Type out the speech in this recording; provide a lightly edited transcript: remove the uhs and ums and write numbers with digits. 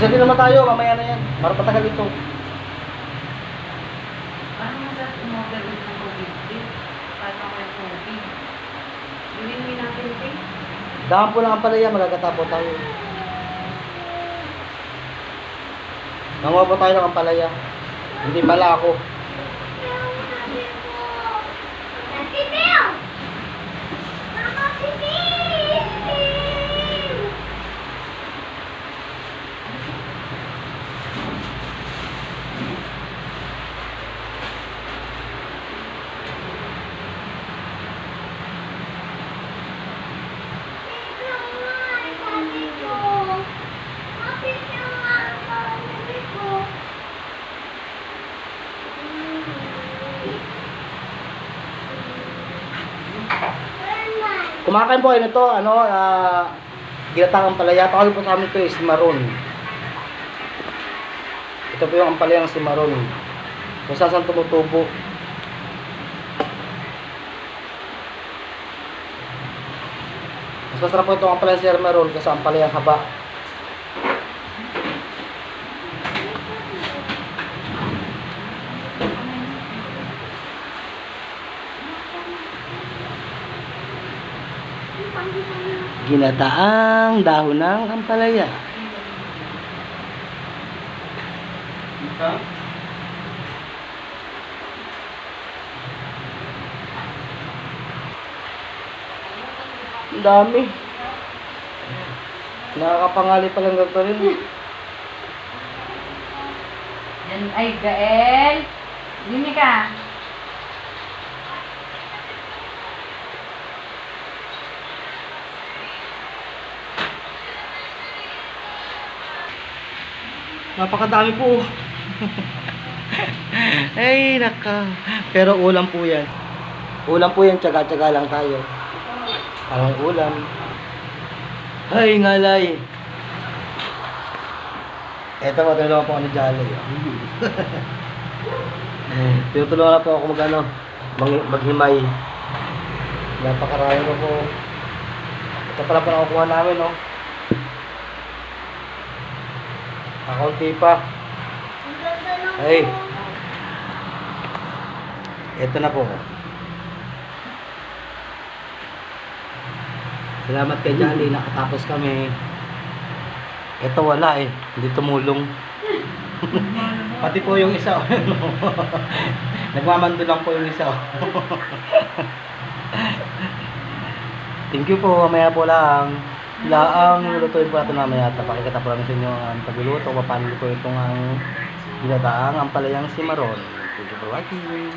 Isa din naman tayo, mamaya na yan. Para patagal ito. Parang masarap umorder ng tubig. Para ako yung tubig. Gawin natin ito. Daan po lang ang palaya, magagatapo tayo. Nanguha po tayo ng ampalaya. Hindi pala ako. Kumakain po kayo nito, ginatang ampalaya. Tawag po sa amin ito is maroon. Ito po yung ampalayang si maroon. Kung saan tumutubo. Mas masarap po itong ampalayang si maroon kasi ampalayang haba. Ginataang dahon ng ampalaya. Ang dami. Nakakapangali pa lang ganito rin. Yan ay Gael. Dini ka. Napakadami po. Ay, naka. Pero ulam po yan. Ulam po yan, tsaga-tsaga lang tayo. Parang ulam. Ay, ngalay. Eto, matulungan po ako ni Jolly. Tinutulungan po ako maghimay. Napakarami ko po. Ito pala po nakukuha namin, no? Kaunti pa. Ay. Ito na po. Salamat kay Jolly, nakatapos kami. Ito wala eh, hindi tumulong. Pati po yung isa. Nagmamando lang po yung isa. Thank you po, mamaya po lang. Laang lutuin po natin mamaya. Pakikita po lang sa inyo ang pagluluto. Paano po itong ang ginataang ampalayang si maroon. Thank you for watching.